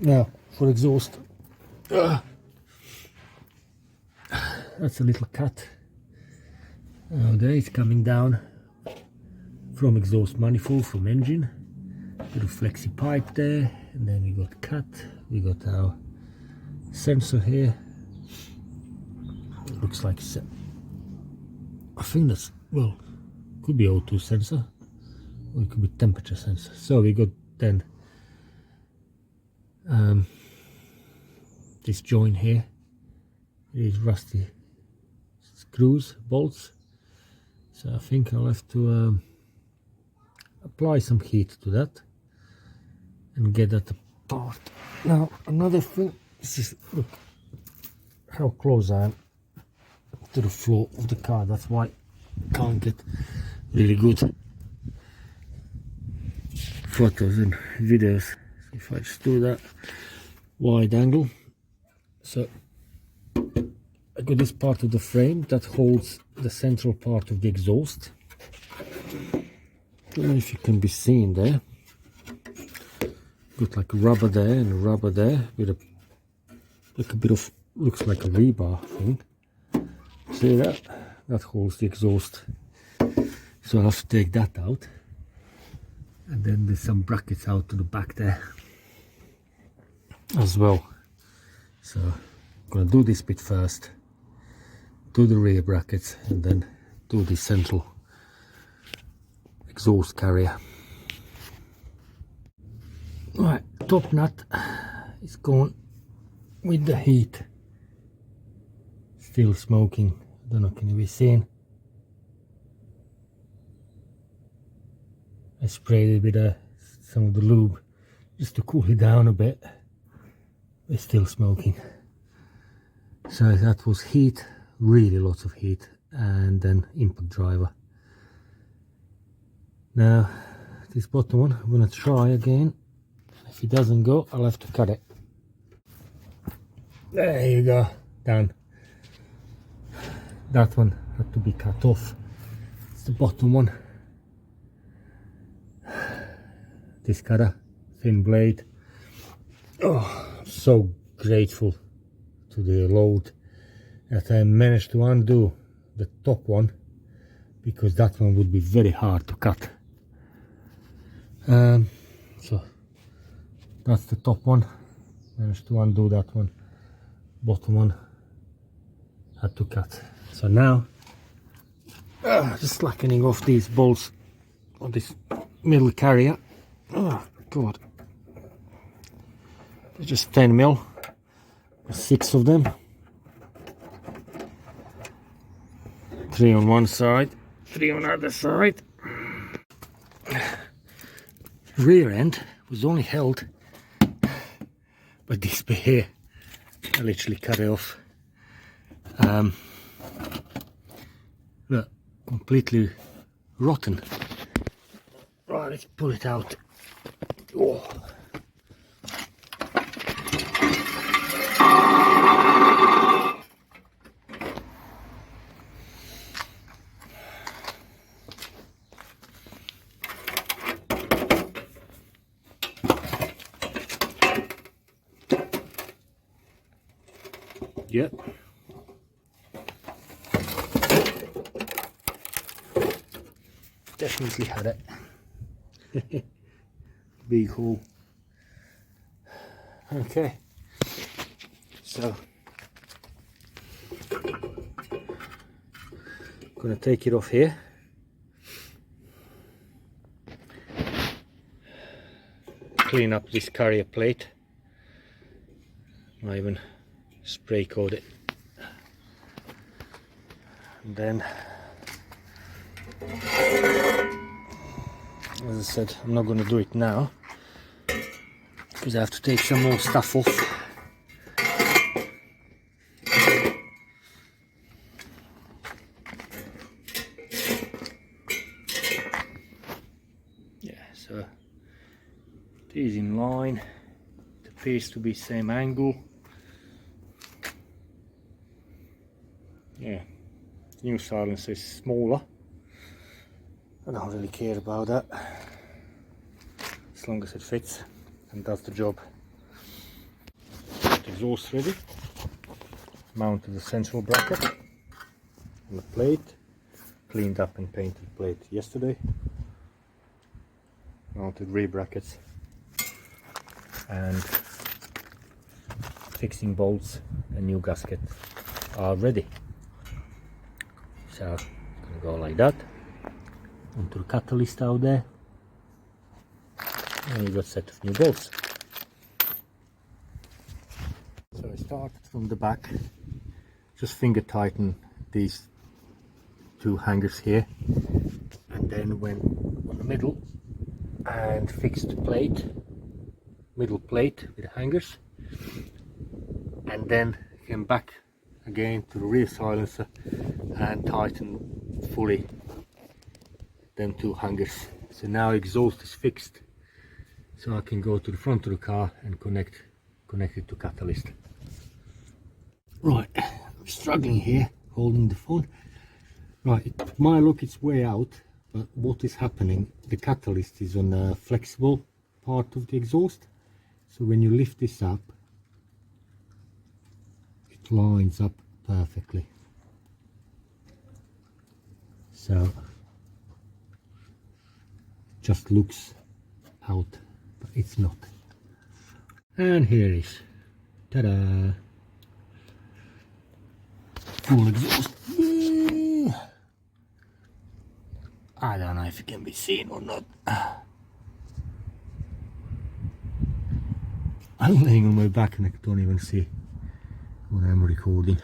Now for exhaust, that's a little cut. There it's coming down from exhaust manifold, from engine. Little flexi pipe there, and then we got cut. We got our sensor here. It looks like I think that's, well, could be O2 sensor or it could be temperature sensor. So we got then this joint here. These rusty screws, bolts. So I think I'll have to apply some heat to that and get that apart. Now another thing, this is, look how close I am to the floor of the car. That's why I can't get really good photos and videos. If I just do that wide angle, so I got this part of the frame that holds the central part of the exhaust. Don't know if you can be seen there. Got like rubber there and rubber there with like a bit of, looks like a rebar thing. See that? That holds the exhaust. So I'll have to take that out. And then there's some brackets out to the back there as well. So I'm gonna do this bit first, do the rear brackets, and then do the central exhaust carrier. Right, top nut is going with the heat. Still smoking. I don't know, can you be seen? I sprayed it with some of the lube just to cool it down a bit. It's still smoking. So that was heat, really lots of heat, and then input driver. Now this bottom one I'm gonna try again. If it doesn't go, I'll have to cut it. There you go, done. That one had to be cut off. It's the bottom one. This cutter, thin blade. Oh, I'm so grateful to the load that I managed to undo the top one, because that one would be very hard to cut. So that's the top one, managed to undo that one. Bottom one had to cut. So now just slackening off these bolts on this middle carrier. Oh god, they're just 10 mil, 6 of them, 3 on one side, 3 on the other side. Rear end was only held by this bit here. I literally cut it off. Look, completely rotten. Right, let's pull it out. Oh. Yep. Definitely had it. Big hole. Okay, so I'm gonna take it off here. Clean up this carrier plate. I even spray coat it. And then, as I said, I'm not going to do it now because I have to take some more stuff off. Yeah, so it is in line. It appears to be same angle. Yeah, new silencer is smaller. I don't really care about that, as long as it fits and does the job. exhaust ready. Mounted the central bracket on the plate. Cleaned up and painted the plate yesterday. Mounted rear brackets and fixing bolts and new gasket are ready. So it's gonna go like that onto the catalyst out there, and you got a set of new bolts. So I started from the back, just finger tighten these two hangers here, and then went on the middle and fixed the plate, middle plate with the hangers, and then came back again to the rear silencer and tightened fully them two hangers. So now exhaust is fixed, so I can go to the front of the car and connect it to catalyst. Right, I'm struggling here holding the phone. Right, it might look its way out, but what is happening, the catalyst is on the flexible part of the exhaust, so when you lift this up it lines up perfectly. So just looks out, but it's not. And here is, ta-da, full exhaust. I don't know if it can be seen or not. I'm laying on my back and I don't even see when I'm recording.